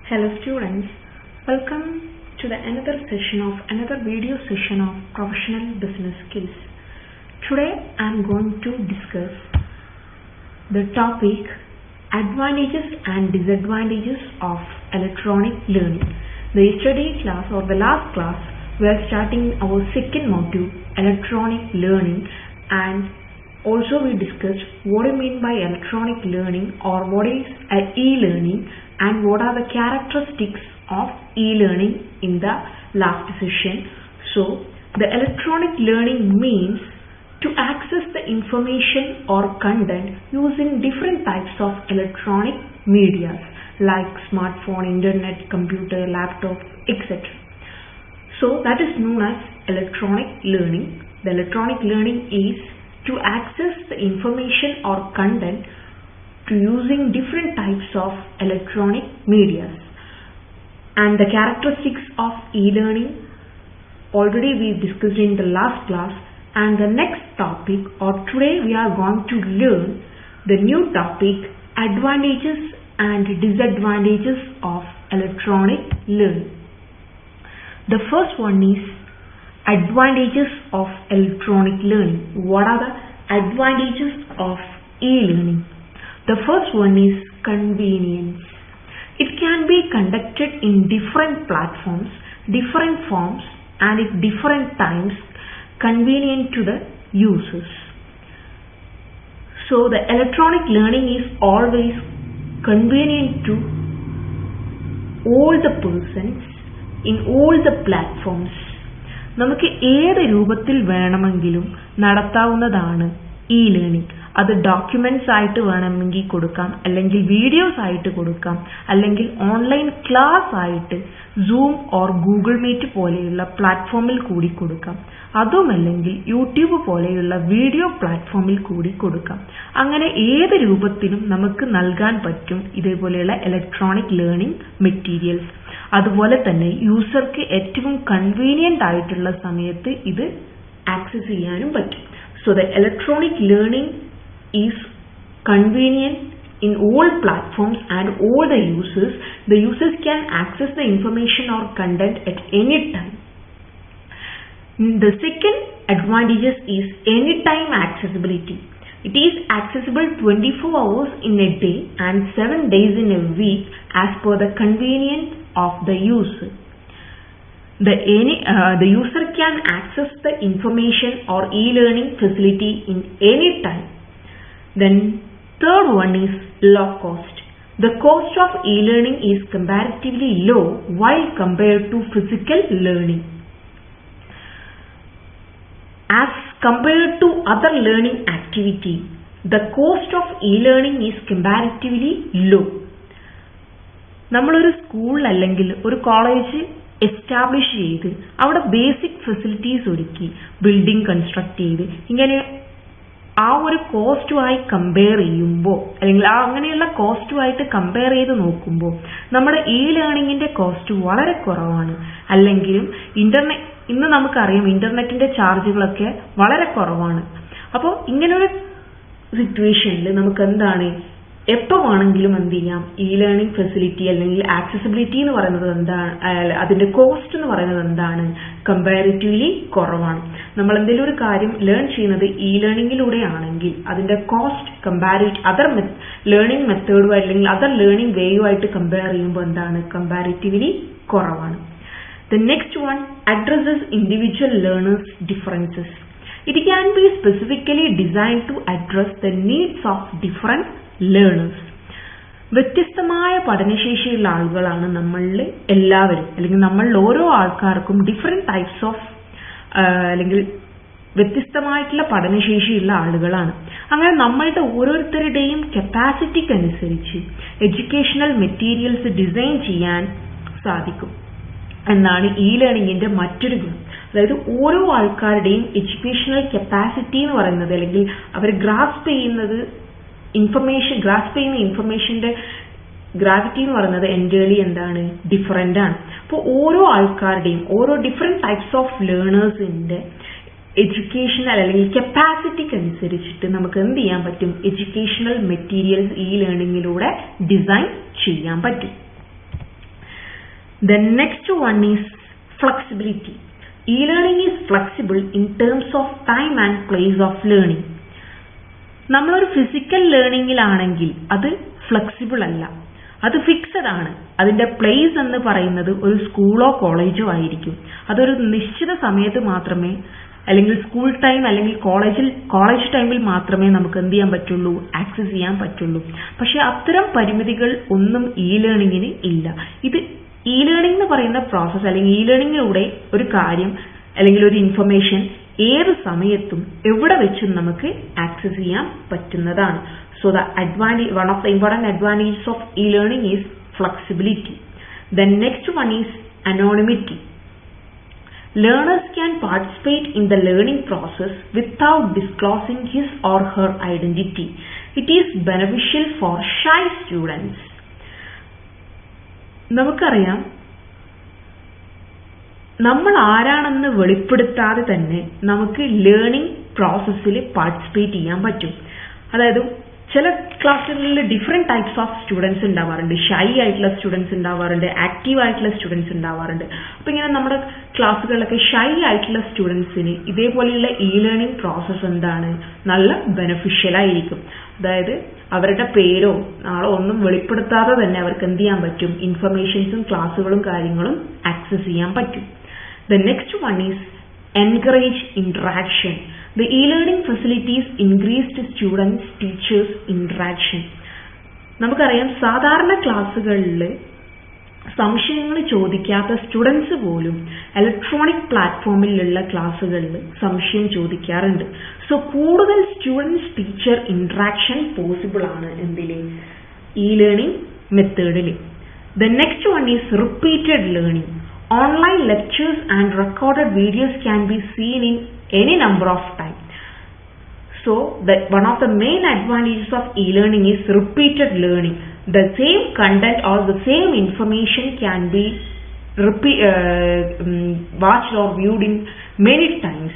Hello students, welcome to another video session of professional business skills. Today I am going to discuss the topic advantages and disadvantages of electronic learning. The yesterday class or the last class we are starting our second module, electronic learning, and also we discussed what do you mean by electronic learning or what is e-learning and what are the characteristics of e-learning in the last session. So the electronic learning means to access the information or content using different types of electronic media like smartphone, internet, computer, laptop, etc. So that is known as electronic learning. The electronic learning is to access the information or content to using different types of electronic media. And the characteristics of e-learning already we discussed in the last class, and the next topic or today we are going to learn the new topic, advantages and disadvantages of electronic learning. The first one is advantages of electronic learning. What are the advantages of e-learning? The first one is convenience. It can be conducted in different platforms, different forms, and at different times, convenient to the users. So the electronic learning is always convenient to all the persons in all the platforms. നമുക്ക് ഏത് രൂപത്തിൽ വേണമെങ്കിലും നടത്താവുന്നതാണ് e-learning. അത് documents ആയിട്ട് വേണമെങ്കിൽ കൊടുക്കാം, അല്ലെങ്കിൽ വീഡിയോസ് ആയിട്ട് കൊടുക്കാം, അല്ലെങ്കിൽ ഓൺലൈൻ ക്ലാസ് ആയിട്ട് സൂം ഓർ ഗൂഗിൾ മീറ്റ് പോലെയുള്ള പ്ലാറ്റ്ഫോമിൽ കൂടി കൊടുക്കാം, അതുമല്ലെങ്കിൽ യൂട്യൂബ് പോലെയുള്ള വീഡിയോ പ്ലാറ്റ്ഫോമിൽ കൂടി കൊടുക്കാം. അങ്ങനെ ഏത് രൂപത്തിലും നമുക്ക് നൽകാൻ പറ്റും ഇതേപോലെയുള്ള ഇലക്ട്രോണിക് ലേണിംഗ് മെറ്റീരിയൽസ്. അതുപോലെ തന്നെ യൂസർക്ക് ഏറ്റവും കൺവീനിയന്റ് ആയിട്ടുള്ള സമയത്ത് ഇത് ആക്സസ് ചെയ്യാനും പറ്റും. So the electronic learning is convenient in all platforms and all the users. The users can access the information or content at any time. The second advantages is anytime accessibility. It is accessible 24 hours in a day and 7 days in a week as per the convenience of the user. The user can access the information or e-learning facility in any time. Then third one is low cost. The cost of e-learning is comparatively low while compared to physical learning. As compared to other learning activity, the cost of e-learning is comparatively low. നമ്മളൊരു school അല്ലെങ്കിൽ ഒരു college establish ചെയ്ത് അവിടെ basic facilities ഒരുക്കി building construct ചെയ്ത് ഇങ്ങനെ ആ ഒരു കോസ്റ്റുമായി കമ്പയർ ചെയ്യുമ്പോൾ അല്ലെങ്കിൽ അങ്ങനെയുള്ള കോസ്റ്റുമായിട്ട് കമ്പയർ ചെയ്ത് നോക്കുമ്പോൾ നമ്മുടെ e-learningന്റെ കോസ്റ്റ് വളരെ കുറവാണ്. അല്ലെങ്കിലും ഇന്ന് നമുക്കറിയാം ഇന്റർനെറ്റിന്റെ ചാർജുകളൊക്കെ വളരെ കുറവാണ്. അപ്പോൾ ഇങ്ങനൊരു സിറ്റുവേഷനിൽ നമുക്ക് എന്താണ് എപ്പോൾ വേണമെങ്കിലും എന്ത് ചെയ്യാം, e-learning ഫെസിലിറ്റി അല്ലെങ്കിൽ ആക്സസിബിലിറ്റി എന്ന് പറയുന്നത് എന്താണ്, അതിന്റെ കോസ്റ്റ് എന്ന് പറയുന്നത് എന്താണ്, കമ്പാരിറ്റീവ്ലി കുറവാണ്. നമ്മൾ എന്തെങ്കിലും ഒരു കാര്യം ലേൺ ചെയ്യുന്നത് e-learningലൂടെ ആണെങ്കിൽ അതിന്റെ കോസ്റ്റ് അതർ ലേണിംഗ് മെത്തേഡും അല്ലെങ്കിൽ അതർ ലേണിംഗ് വേയുമായിട്ട് കമ്പയർ ചെയ്യുമ്പോൾ എന്താണ്, കമ്പാരിറ്റീവ്ലി കുറവാണ്. The next one addresses individual learners' differences. It can be specifically designed to address the needs of different learners. വ്യത്യസ്തമായ പഠനശേഷിയുള്ള ആളുകളാണ് നമ്മളിൽ എല്ലാവരും, അല്ലെങ്കിൽ നമ്മളിൽ ഓരോ ആൾക്കാർക്കും ഡിഫറെന്റ് ടൈപ്സ് ഓഫ് അല്ലെങ്കിൽ വ്യത്യസ്തമായിട്ടുള്ള പഠനശേഷിയുള്ള ആളുകളാണ്. അങ്ങനെ നമ്മളുടെ ഓരോരുത്തരുടെയും കപ്പാസിറ്റിക്ക് അനുസരിച്ച് എഡ്യൂക്കേഷണൽ മെറ്റീരിയൽസ് ഡിസൈൻ ചെയ്യാൻ സാധിക്കും എന്നാണ് e-learningന്റെ മറ്റൊരു ഗുണം. അതായത് ഓരോ ആൾക്കാരുടെയും എഡ്യൂക്കേഷണൽ കപ്പാസിറ്റി എന്ന് പറയുന്നത് അല്ലെങ്കിൽ അവർ ഗ്രാസ്പ് ചെയ്യുന്ന ഇൻഫർമേഷന്റെ ഗ്രാവിറ്റി എന്ന് പറയുന്നത് എൻറ്റയർലി എന്താണ്, ഡിഫറെന്റ് ആണ്. അപ്പോൾ ഓരോ ആൾക്കാരുടെയും ഓരോ ഡിഫറെന്റ് ടൈപ്സ് ഓഫ് ലേണേഴ്സിന്റെ എഡ്യൂക്കേഷണൽ അല്ലെങ്കിൽ കപ്പാസിറ്റിക്ക് അനുസരിച്ചിട്ട് നമുക്ക് എന്ത് ചെയ്യാൻ പറ്റും, എഡ്യൂക്കേഷണൽ മെറ്റീരിയൽസ് e-learningലൂടെ ഡിസൈൻ ചെയ്യാൻ പറ്റും. The next one is flexibility. E-learning is flexible in terms of time and place of learning. നമ്മളൊരു ഫിസിക്കൽ ലേണിംഗിലാണെങ്കിൽ അത് ഫ്ലെക്സിബിൾ അല്ല, അത് ഫിക്സഡ് ആണ്. അതിന്റെ പ്ലേസ് എന്ന് പറയുന്നത് ഒരു സ്കൂളോ കോളേജോ ആയിരിക്കും. അതൊരു നിശ്ചിത സമയത്ത് മാത്രമേ, അല്ലെങ്കിൽ സ്കൂൾ ടൈം അല്ലെങ്കിൽ കോളേജ് ടൈമിൽ മാത്രമേ നമുക്ക് എന്ത് ചെയ്യാൻ പറ്റുള്ളൂ, ആക്സസ് ചെയ്യാൻ പറ്റുള്ളൂ. പക്ഷെ അത്തരം പരിമിതികൾ ഒന്നും ഇ ലേണിംഗിന് ഇല്ല. ഇത് ഇ ലേണിംഗ് എന്ന് പറയുന്ന പ്രോസസ്സ് അല്ലെങ്കിൽ ഇ ലേണിംഗിലൂടെ ഒരു കാര്യം അല്ലെങ്കിൽ ഒരു ഇൻഫർമേഷൻ ഏത് സമയത്തും എവിടെ വെച്ചും നമുക്ക് ആക്സസ് ചെയ്യാൻ പറ്റുന്നതാണ്. So one of the important advantages of e-learning is flexibility. The next one is anonymity. Learners can participate in the learning process without disclosing his or her identity. It is beneficial for shy students. നമുക്കറിയാം, നമ്മൾ ആരാണെന്ന് വെളിപ്പെടുത്താതെ തന്നെ നമുക്ക് learning പ്രോസസ്സിൽ participate ചെയ്യാൻ പറ്റും. അതായത് ചില ക്ലാസ്സുകളിൽ ഡിഫറെന്റ് ടൈപ്സ് ഓഫ് സ്റ്റുഡൻസ് ഉണ്ടാവാറുണ്ട്. ഷൈ ആയിട്ടുള്ള സ്റ്റുഡൻസ് ഉണ്ടാവാറുണ്ട്, ആക്റ്റീവ് ആയിട്ടുള്ള സ്റ്റുഡൻസ് ഉണ്ടാവാറുണ്ട്. അപ്പൊ ഇങ്ങനെ നമ്മുടെ ക്ലാസ്സുകളിലൊക്കെ ഷൈ ആയിട്ടുള്ള സ്റ്റുഡൻസിന് ഇതേപോലെയുള്ള ഇ ലേണിംഗ് പ്രോസസ്സ് എന്താണ്, നല്ല ബെനഫിഷ്യൽ ആയിരിക്കും. അതായത് അവരുടെ പേരോ നാളോ ഒന്നും വെളിപ്പെടുത്താതെ തന്നെ അവർക്ക് എന്ത് ചെയ്യാൻ പറ്റും, ഇൻഫർമേഷൻസും ക്ലാസ്സുകളും കാര്യങ്ങളും ആക്സസ് ചെയ്യാൻ പറ്റും. The next one is encourage interaction. The e-learning facilities increased students teachers interaction. നമുക്കറിയാം, സാധാരണ ക്ലാസ്സുകളിൽ സംശയങ്ങൾ ചോദിക്കാത്ത സ്റ്റുഡൻസ് പോലും ഇലക്ട്രോണിക് പ്ലാറ്റ്ഫോമിലുള്ള ക്ലാസ്സുകളിൽ സംശയം ചോദിക്കാറുണ്ട്. സോ കൂടുതൽ സ്റ്റുഡൻസ് ടീച്ചർ ഇന്ററാക്ഷൻ പോസിബിൾ ആണ് എന്തില്, ഇ ലേണിംഗ് മെത്തേഡിൽ. The next one is repeated learning. Online lectures and recorded videos can be seen in any number of times. So one of the main advantages of e-learning is repeated learning. The same content or the same information can be watched or viewed in many times.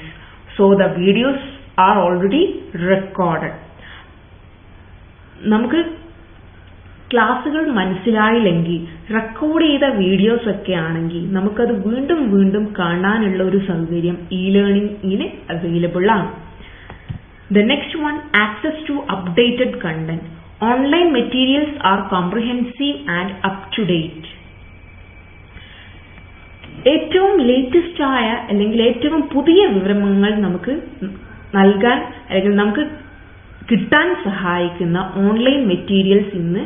So the videos are already recorded. നമുക്ക് ക്ലാസ്സുകൾ മനസ്സിലായില്ലെങ്കിൽ record ചെയ്ത videos ഒക്കെ ആണെങ്കിൽ നമുക്കത് വീണ്ടും വീണ്ടും കാണാനുള്ള ഒരു സൗകര്യം ഇ ലേണിംഗിന് അവൈലബിൾ ആണ്. The next one, access to updated content. Online materials are comprehensive and up to date. ഏറ്റവും ലേറ്റസ്റ്റ് ആയ അല്ലെങ്കിൽ ഏറ്റവും പുതിയ വിവരങ്ങൾ നമുക്ക് നൽകാൻ അല്ലെങ്കിൽ നമുക്ക് കിട്ടാൻ സഹായിക്കുന്ന ഓൺലൈൻ മെറ്റീരിയൽസ് ഇന്ന്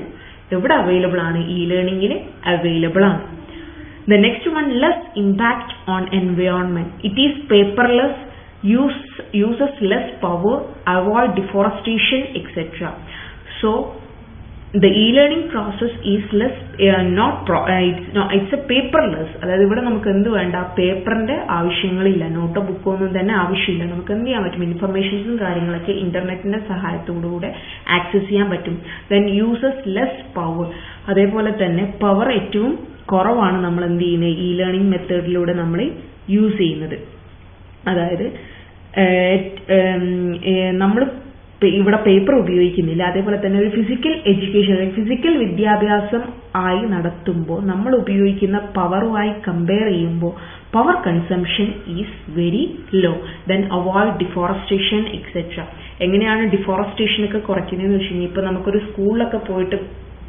എവിടെ അവൈലബിൾ ആണ്, ഇ ലേണിംഗിൽ അവൈലബിൾ ആണ്. The next one, less impact on environment. It is paperless, uses less power, avoid deforestation, etc. So the e-learning process is less it's a paperless. അതായത് ഇവിടെ നമുക്ക് എന്ത് വേണ്ട, പേപ്പറിന്റെ ആവശ്യങ്ങളില്ല, നോട്ടോ ബുക്കോ ഒന്നും തന്നെ ആവശ്യമില്ല. നമുക്ക് എന്ത് ചെയ്യാൻ പറ്റും, ഇൻഫർമേഷൻസും കാര്യങ്ങളൊക്കെ ഇന്റർനെറ്റിന്റെ സഹായത്തോടുകൂടെ ആക്സസ് ചെയ്യാൻ പറ്റും. Then uses less power. അതേപോലെ തന്നെ പവർ ഏറ്റവും കുറവാണ് നമ്മൾ എന്ത് ചെയ്യുന്നത്, ഇ ലേണിംഗ് മെത്തേഡിലൂടെ നമ്മൾ യൂസ് ചെയ്യുന്നത്. അതായത് നമ്മൾ ഇവിടെ പേപ്പർ ഉപയോഗിക്കുന്നില്ല. അതേപോലെ തന്നെ ഒരു ഫിസിക്കൽ എഡ്യൂക്കേഷൻ, ഫിസിക്കൽ വിദ്യാഭ്യാസം ആയി നടത്തുമ്പോൾ നമ്മൾ ഉപയോഗിക്കുന്ന പവറുമായി കമ്പയർ ചെയ്യുമ്പോൾ power consumption is very low. Then avoid deforestation etcetera. എങ്ങനെയാണ് ഡിഫോറസ്റ്റേഷൻ ഒക്കെ കുറയ്ക്കുന്നതെന്ന് വെച്ച് കഴിഞ്ഞാൽ, ഇപ്പൊ നമുക്കൊരു സ്കൂളിലൊക്കെ പോയിട്ട്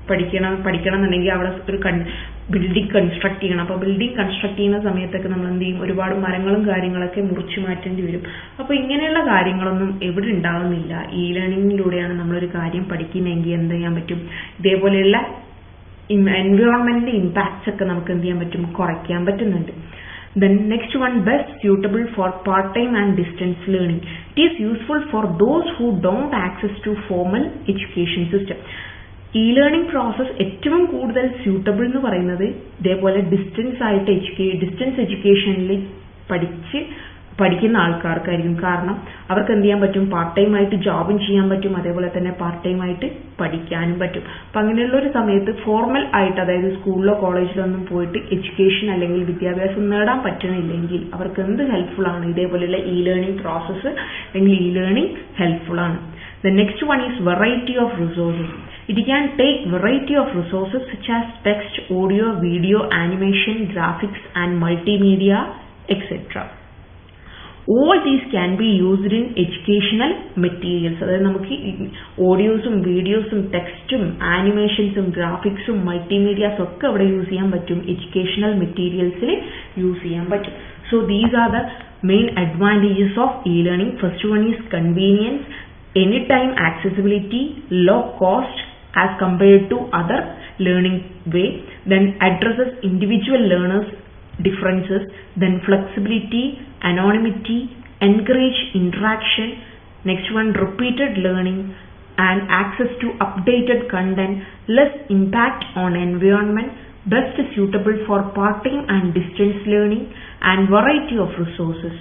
പഠിക്കണം എന്നുണ്ടെങ്കിൽ അവിടെ ഒരു ബിൽഡിംഗ് കൺസ്ട്രക്ട് ചെയ്യണം. അപ്പോൾ ബിൽഡിംഗ് കൺസ്ട്രക്ട് ചെയ്യുന്ന സമയത്തൊക്കെ നമ്മൾ എന്ത് ചെയ്യും, ഒരുപാട് മരങ്ങളും കാര്യങ്ങളൊക്കെ മുറിച്ചു മാറ്റേണ്ടി വരും. അപ്പോൾ ഇങ്ങനെയുള്ള കാര്യങ്ങളൊന്നും എവിടെ ഉണ്ടാവുന്നില്ല. ഇ ലേണിംഗിലൂടെയാണ് നമ്മളൊരു കാര്യം പഠിക്കുന്നതെങ്കിൽ എന്ത് ചെയ്യാൻ പറ്റും, ഇതേപോലെയുള്ള എൻവയോൺമെന്റിന്റെ ഇമ്പാക്ട്സ് ഒക്കെ നമുക്ക് എന്ത് ചെയ്യാൻ പറ്റും, കുറയ്ക്കാൻ പറ്റുന്നുണ്ട്. The next one, best suitable for part-time and distance learning. It is useful for those who don't access to formal education system. E learning process ഏറ്റവും കൂടുതൽ സ്യൂട്ടബിൾ എന്ന് പറയുന്നത് ഇതേപോലെ ഡിസ്റ്റൻസ് എഡ്യൂക്കേഷനിൽ പഠിക്കുന്ന ആൾക്കാർക്കായിരിക്കും. കാരണം അവർക്ക് എന്ത് ചെയ്യാൻ പറ്റും, പാർട്ട് ടൈം ആയിട്ട് ജോബും ചെയ്യാൻ പറ്റും, അതേപോലെ തന്നെ പാർട്ട് ടൈം ആയിട്ട് പഠിക്കാനും പറ്റും. അപ്പം അങ്ങനെയുള്ള ഒരു സമയത്ത് ഫോർമൽ ആയിട്ട്, അതായത് സ്കൂളിലോ കോളേജിലോ ഒന്നും പോയിട്ട് എഡ്യൂക്കേഷൻ അല്ലെങ്കിൽ വിദ്യാഭ്യാസം നേടാൻ പറ്റണില്ലെങ്കിൽ അവർക്ക് എന്ത് ഹെൽപ്ഫുൾ ആണ്, ഇതേപോലെയുള്ള ഇ ലേണിംഗ് പ്രോസസ്സ് അല്ലെങ്കിൽ ഇ ലേണിംഗ് ഹെൽപ്ഫുൾ ആണ്. The next one is variety of resources. It can take variety of resources such as text, audio, video, animation, graphics and multimedia, etc. All these can be used in educational materials. അതായത് നമുക്ക് ഓഡിയോസും വീഡിയോസും ടെക്സ്റ്റും ആനിമേഷൻസും ഗ്രാഫിക്സും മൾട്ടിമീഡിയാസും ഒക്കെ അവിടെ use ചെയ്യാൻ പറ്റും, educational മെറ്റീരിയൽസിൽ use ചെയ്യാൻ പറ്റും. So these are the main advantages of e-learning. First one is convenience, anytime accessibility, low cost as compared to other learning way, then addresses individual learners differences, then flexibility, anonymity, encourage interaction. Next one, repeated learning and access to updated content, less impact on environment, best suitable for part-time and distance learning, and variety of resources.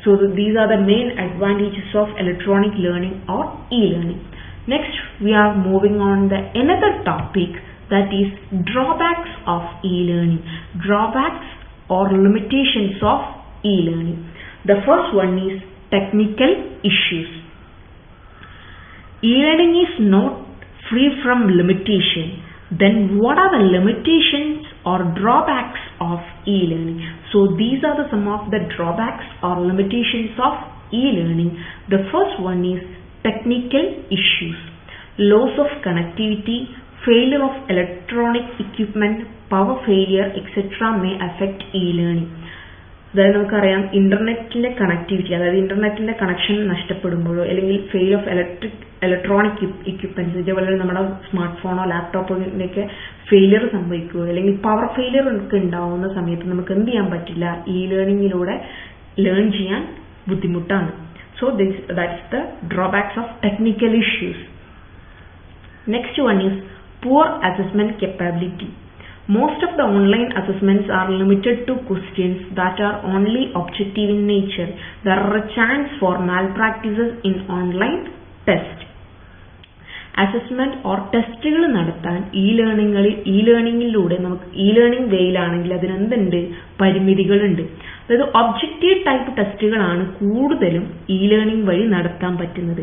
So these are the main advantages of electronic learning or e-learning. Next we are moving on the another topic, that is drawbacks of e-learning. Drawbacks or limitations of e-learning. The first one is technical issues. E-learning is not free from limitation. Then what are the limitations or drawbacks of e-learning? So these are some of the drawbacks or limitations of e-learning. The first one is technical issues. Loss of connectivity, failure of electronic equipment, power failure, etc. may affect e-learning. അതായത് നമുക്കറിയാം ഇന്റർനെറ്റിന്റെ connectivity, അതായത് ഇന്റർനെറ്റിന്റെ connection നഷ്ടപ്പെടുമ്പോഴോ അല്ലെങ്കിൽ fail of electronic equipments, ഇതേപോലെ നമ്മുടെ smart ഫോണോ ലാപ്ടോപ്പിനൊക്കെ failure സംഭവിക്കുകയോ അല്ലെങ്കിൽ പവർ ഫെയിലിയർ ഒക്കെ ഉണ്ടാവുന്ന സമയത്ത് നമുക്ക് എന്ത് ചെയ്യാൻ പറ്റില്ല, ഇ ലേണിംഗിലൂടെ ലേൺ ചെയ്യാൻ ബുദ്ധിമുട്ടാണ്. So that's the drawbacks of technical issues. Next one is poor assessment capability. Most of the online assessments are limited to questions that are only objective in nature. There are a chance for malpractices in online test. Assessment or ടെസ്റ്റുകൾ നടത്താൻ E ലേണിംഗിലൂടെ നമുക്ക് E learning വേയിലാണെങ്കിൽ അതിനെന്തുണ്ട്, പരിമിതികളുണ്ട്. അതായത് objective type ടെസ്റ്റുകളാണ് കൂടുതലും E learning വഴി നടത്താൻ പറ്റുന്നത്.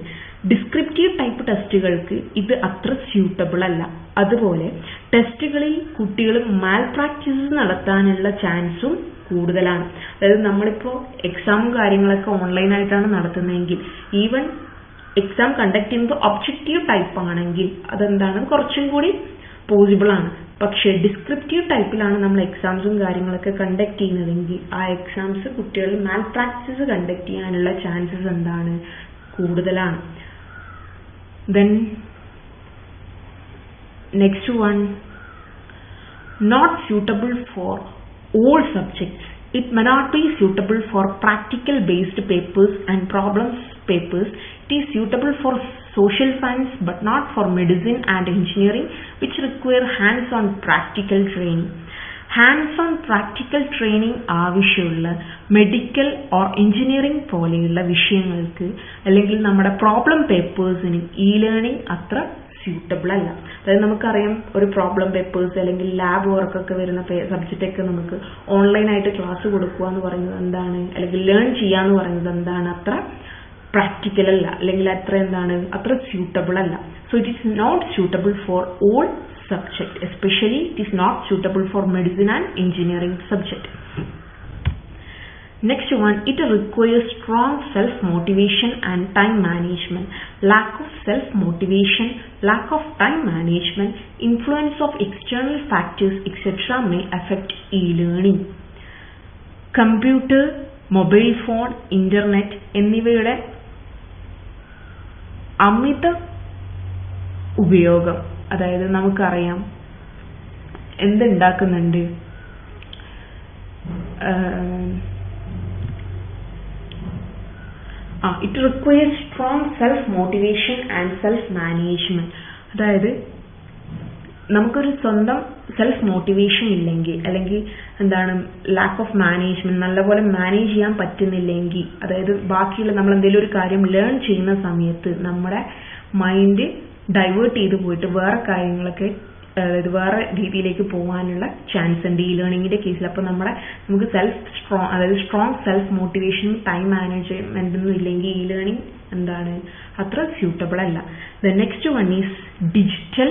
Descriptive type ടെസ്റ്റുകൾക്ക് ഇത് അത്ര സ്യൂട്ടബിൾ അല്ല. അതുപോലെ ടെസ്റ്റുകളിൽ കുട്ടികൾ മാൽ പ്രാക്ടീസ് നടത്താനുള്ള ചാൻസും കൂടുതലാണ്. അതായത് നമ്മളിപ്പോൾ എക്സാമും കാര്യങ്ങളൊക്കെ ഓൺലൈനായിട്ടാണ് നടത്തുന്നതെങ്കിൽ ഈവൻ എക്സാം കണ്ടക്ട് ചെയ്യുന്നത് ഒബ്ജക്റ്റീവ് ടൈപ്പ് ആണെങ്കിൽ അതെന്താണ്, കുറച്ചും കൂടി പോസിബിൾ ആണ്. പക്ഷേ ഡിസ്ക്രിപ്റ്റീവ് ടൈപ്പിലാണ് നമ്മൾ എക്സാംസും കാര്യങ്ങളൊക്കെ കണ്ടക്ട് ചെയ്യുന്നതെങ്കിൽ ആ എക്സാംസ് കുട്ടികൾ മാൽ പ്രാക്ടീസ് കണ്ടക്ട് ചെയ്യാനുള്ള ചാൻസസ് എന്താണ്, കൂടുതലാണ്. Then next one, not suitable for all subjects. It may not be suitable for practical based papers and problems papers. It is suitable for social science but not for medicine and engineering, which require hands-on practical training. Hands-on practical training ആവശ്യമുള്ള medical or engineering പോലെയുള്ള വിഷയങ്ങൾക്ക് അല്ലെങ്കിൽ നമ്മുടെ problem പേപ്പേഴ്സിന് E learning അത്ര suitable അല്ല. അതായത് നമുക്കറിയാം ഒരു പ്രോബ്ലം പേപ്പേഴ്സ് അല്ലെങ്കിൽ ലാബ് വർക്കൊക്കെ വരുന്ന സബ്ജക്റ്റ് ഒക്കെ നമുക്ക് ഓൺലൈനായിട്ട് ക്ലാസ് കൊടുക്കുക എന്ന് പറയുന്നത് എന്താണ്, അല്ലെങ്കിൽ ലേൺ ചെയ്യാന്ന് പറയുന്നത് എന്താണ്, അത്ര പ്രാക്ടിക്കൽ അല്ല, അല്ലെങ്കിൽ അത്ര സ്യൂട്ടബിൾ അല്ല. So it is not suitable for all subject, especially it is not suitable for medicine and engineering subject. Next one, it requires strong self-motivation and time management. Lack of self-motivation, lack of time management, influence of external factors, etc. may affect e-learning. Computer, mobile phone, internet എന്നിവയുടെ അമിത ഉപയോഗം, അതായത് നമുക്കറിയാം എന്തുണ്ടാക്കുന്നുണ്ട്, it requires strong self-motivation and self-management. അതായത് നമുക്കൊരു സ്വന്തം self motivation ഇല്ലെങ്കിൽ അല്ലെങ്കിൽ lack of management, നല്ലപോലെ മാനേജ് ചെയ്യാൻ പറ്റുന്നില്ലെങ്കിൽ, അതായത് ബാക്കിയുള്ള നമ്മൾ എന്തെങ്കിലും ഒരു കാര്യം ലേൺ ചെയ്യുന്ന സമയത്ത് നമ്മുടെ മൈൻഡ് ഡൈവേർട്ട് ചെയ്ത് പോയിട്ട് വേറെ കാര്യങ്ങളൊക്കെ, അതായത് വേറെ രീതിയിലേക്ക് പോകാനുള്ള ചാൻസ് ഉണ്ട് ഈ ലേണിംഗിന്റെ കേസിൽ. അപ്പോൾ നമുക്ക് സ്ട്രോങ് സെൽഫ് മോട്ടിവേഷനും ടൈം മാനേജ്മെന്റൊന്നും ഇല്ലെങ്കിൽ ഈ ലേണിംഗ് എന്താണ് അത്ര സ്യൂട്ടബിൾ അല്ല. The next one is digital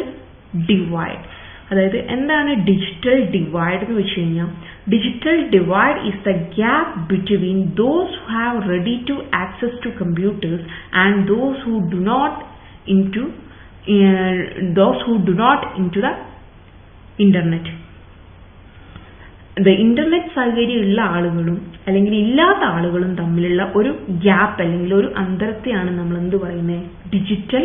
divide. അതായത് എന്താണ് ഡിജിറ്റൽ ഡിവൈഡ് എന്ന് വെച്ച് കഴിഞ്ഞാൽ digital divide is the gap between those who have ready to access to computers and those who do not into the internet. The internet സൗകര്യമുള്ള ആളുകളും അല്ലെങ്കിൽ ഇല്ലാത്ത ആളുകളും തമ്മിലുള്ള ഒരു ഗ്യാപ്പ് അല്ലെങ്കിൽ ഒരു അന്തരത്തെയാണ് നമ്മൾ എന്ത് പറയുന്നത് ഡിജിറ്റൽ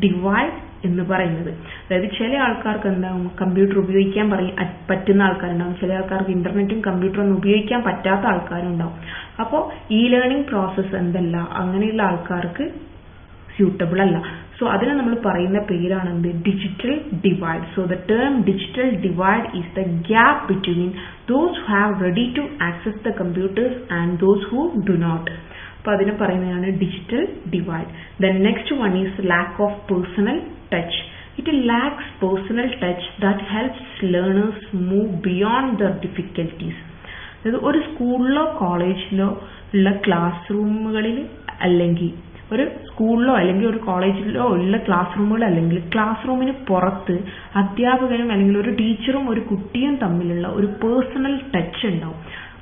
ഡിവൈഡ് എന്ന് പറയുന്നത്. അതായത് ചില ആൾക്കാർക്ക് എന്താവും കമ്പ്യൂട്ടർ ഉപയോഗിക്കാൻ പറ്റുന്ന ആൾക്കാരുണ്ടാവും, ചില ആൾക്കാർക്ക് ഇന്റർനെറ്റും കമ്പ്യൂട്ടറും ഒന്നും ഉപയോഗിക്കാൻ പറ്റാത്ത ആൾക്കാരുണ്ടാവും. അപ്പോൾ ഈ ലേണിംഗ് പ്രോസസ്സ് എന്തല്ല അങ്ങനെയുള്ള ആൾക്കാർക്ക് സ്യൂട്ടബിൾ അല്ല. സോ അതിനെ നമ്മൾ പറയുന്ന പേരാണ് എന്ത് digital divide. So the term digital divide is the gap between those who have ready to access the computers and those who do not. അപ്പോൾ അതിനെ പറയുന്നതാണ് digital divide. The next one is lack of personal touch. It lacks personal touch that helps learners move beyond the difficulties. അതായത് ഒരു സ്കൂളിലോ കോളേജിലോ ഉള്ള class റൂമുകളിൽ അല്ലെങ്കിൽ ഒരു സ്കൂളിലോ അല്ലെങ്കിൽ ഒരു കോളേജിലോ ഉള്ള ക്ലാസ് റൂമുകൾ അല്ലെങ്കിൽ ക്ലാസ് റൂമിന് പുറത്ത് അധ്യാപകനും അല്ലെങ്കിൽ ഒരു ടീച്ചറും ഒരു കുട്ടിയും തമ്മിലുള്ള ഒരു പേഴ്സണൽ ടച്ച് ഉണ്ടാവും.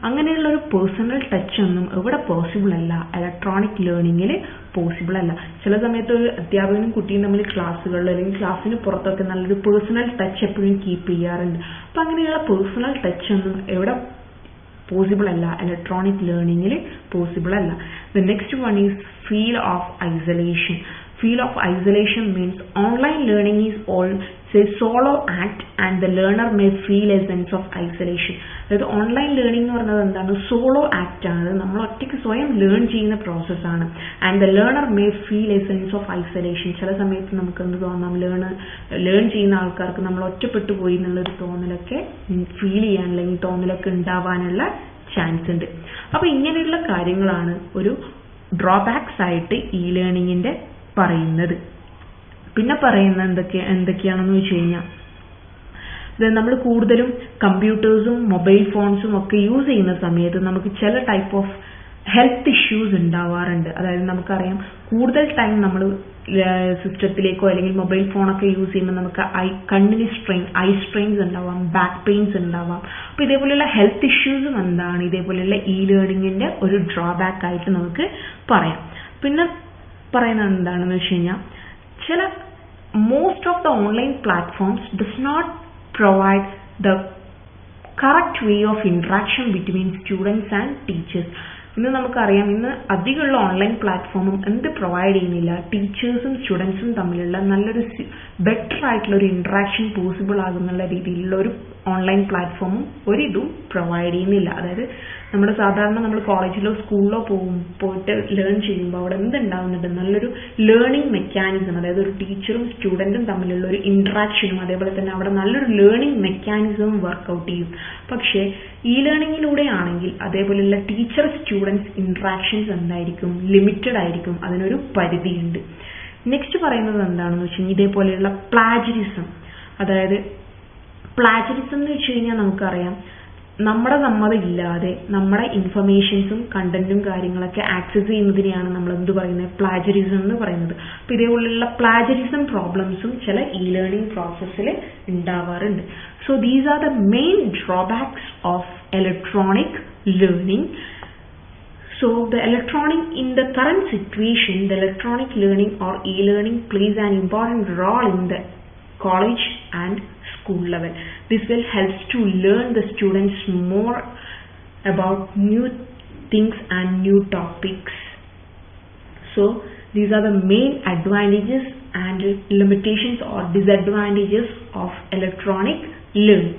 അങ്ങനെയുള്ള ഒരു പേഴ്സണൽ ടച്ച് ഒന്നും ഇവിടെ പോസിബിൾ അല്ല, ഇലക്ട്രോണിക് ലേണിംഗിൽ പോസിബിൾ അല്ല. ചില സമയത്ത് ഒരു അധ്യാപകനും കുട്ടിയും തമ്മിൽ ക്ലാസ്സുകളിൽ അല്ലെങ്കിൽ ക്ലാസ്സിന് പുറത്തൊക്കെ നല്ലൊരു പേഴ്സണൽ ടച്ച് എപ്പോഴും കീപ്പ് ചെയ്യാറുണ്ട്. അപ്പം അങ്ങനെയുള്ള പേഴ്സണൽ ടച്ച് ഒന്നും എവിടെ പോസിബിൾ അല്ല, ഇലക്ട്രോണിക് ലേണിംഗിൽ പോസിബിൾ അല്ല. The next one is feel of isolation. Feel of isolation means online learning is all say solo act and the learner may feel a sense of isolation. അതായത് online learning എന്ന് പറയുന്നത് എന്താണ് solo act ആണ്, നമ്മൾ ഒറ്റയ്ക്ക് സ്വയം learn ചെയ്യുന്ന പ്രോസസ്സാണ്. And the learner may feel A sense of isolation. ചില സമയത്ത് നമുക്ക് എന്ത് തോന്നാം, ലേൺ ചെയ്യുന്ന ആൾക്കാർക്ക് നമ്മൾ ഒറ്റപ്പെട്ടു പോയി എന്നുള്ളൊരു തോന്നലൊക്കെ ഫീൽ ചെയ്യാൻ അല്ലെങ്കിൽ തോന്നലൊക്കെ ഉണ്ടാവാനുള്ള ചാൻസ് ഉണ്ട്. അപ്പൊ ഇങ്ങനെയുള്ള കാര്യങ്ങളാണ് ഒരു ഡ്രോബാക്സ് ആയിട്ട് ഇ ലേണിംഗിന്റെ പറയുന്നത്. പിന്നെ പറയുന്നത് എന്തൊക്കെയാണെന്ന് വെച്ച് കഴിഞ്ഞാൽ നമ്മൾ കൂടുതലും കമ്പ്യൂട്ടേഴ്സും മൊബൈൽ ഫോൺസും ഒക്കെ യൂസ് ചെയ്യുന്ന സമയത്ത് നമുക്ക് ചില ടൈപ്പ് ഓഫ് ഹെൽത്ത് ഇഷ്യൂസ് ഉണ്ടാവാറുണ്ട്. അതായത് നമുക്കറിയാം കൂടുതൽ ടൈം നമ്മൾ സിസ്റ്റത്തിലേക്കോ അല്ലെങ്കിൽ മൊബൈൽ ഫോണൊക്കെ യൂസ് ചെയ്യുമ്പോൾ നമുക്ക് കണ്ണിന് ഐ സ്ട്രെയിൻസ് ഉണ്ടാവാം, ബാക്ക് പെയിൻസ് ഉണ്ടാവാം. അപ്പോൾ ഇതേപോലെയുള്ള ഹെൽത്ത് ഇഷ്യൂസും എന്താണ് ഇതേപോലെയുള്ള ഇ ലേണിംഗിന്റെ ഒരു ഡ്രോബാക്ക് ആയിട്ട് നമുക്ക് പറയാം. പിന്നെ പറയുന്നത് എന്താണെന്ന് വെച്ച് കഴിഞ്ഞാൽ ചില most of the online platforms does not provide the correct way of interaction between students and teachers. ഇന്ന് നമുക്കറിയാം, ഇന്ന് അധികമുള്ള ഓൺലൈൻ പ്ലാറ്റ്ഫോമും എന്ത് പ്രൊവൈഡ് ചെയ്യുന്നില്ല, ടീച്ചേഴ്സും സ്റ്റുഡൻസും തമ്മിലുള്ള നല്ലൊരു ബെറ്റർ ആയിട്ടുള്ള ഒരു ഇന്ററാക്ഷൻ പോസിബിൾ ആകുന്നുള്ള രീതിയിലുള്ള ഒരു ഓൺലൈൻ പ്ലാറ്റ്ഫോമും ഒരിതും പ്രൊവൈഡ് ചെയ്യുന്നില്ല. അതായത് സാധാരണ നമ്മൾ കോളേജിലോ സ്കൂളിലോ പോയിട്ട് ലേൺ ചെയ്യുമ്പോൾ അവിടെ എന്തുണ്ടാവുന്നുണ്ട്, നല്ലൊരു ലേണിംഗ് മെക്കാനിസം, അതായത് ഒരു ടീച്ചറും സ്റ്റുഡൻറ്റും തമ്മിലുള്ള ഒരു ഇന്ററാക്ഷനും അതേപോലെ തന്നെ അവിടെ നല്ലൊരു ലേണിംഗ് മെക്കാനിസവും വർക്ക്ഔട്ട് ചെയ്യും. പക്ഷേ ഇ ലേണിംഗിലൂടെ ആണെങ്കിൽ അതേപോലെയുള്ള ടീച്ചർ സ്റ്റുഡൻസ് ഇന്ററാക്ഷൻസ് എന്തായിരിക്കും, ലിമിറ്റഡ് ആയിരിക്കും, അതിനൊരു പരിധിയുണ്ട്. നെക്സ്റ്റ് പറയുന്നത് എന്താണെന്ന് വെച്ച് കഴിഞ്ഞാൽ ഇതേപോലെയുള്ള പ്ലാജറിസം. അതായത് പ്ലാജറിസം എന്ന് വെച്ച് കഴിഞ്ഞാൽ നമുക്കറിയാം, നമ്മുടെ സമ്മതം ഇല്ലാതെ നമ്മുടെ ഇൻഫർമേഷൻസും കണ്ടന്റും കാര്യങ്ങളൊക്കെ ആക്സസ് ചെയ്യുന്നതിനെയാണ് നമ്മൾ എന്ത് പറയുന്നത്, പ്ലാജറിസം എന്ന് പറയുന്നത്. അപ്പോൾ ഇതേപോലെയുള്ള പ്ലാജറിസം പ്രോബ്ലംസും ചില ഇ ലേണിംഗ് പ്രോസസ്സിൽ ഉണ്ടാവാറുണ്ട്. So these are the main drawbacks of electronic learning. So in the current situation, the electronic learning or e-learning plays an important role in the college and school level. This will help to learn the students more about new things and new topics. So these are the main advantages and limitations or disadvantages of electronic learning.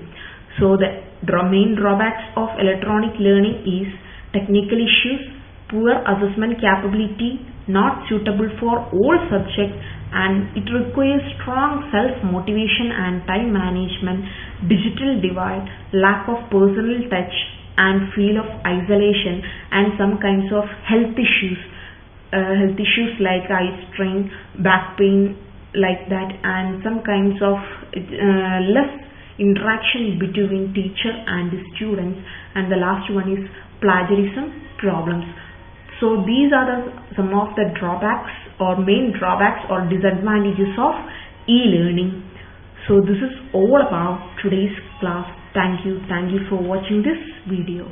So the main drawbacks of electronic learning is technical issues, poor assessment capability, not suitable for all subjects, and it requires strong self-motivation and time management, digital divide, lack of personal touch and feel of isolation, and some kinds of health issues like eye strain, back pain, like that, and some kinds of less interaction between teacher and students, and the last one is plagiarism problems. So these are some of the drawbacks or main drawbacks or disadvantages of e-learning. So this is all about today's class. Thank you for watching this video.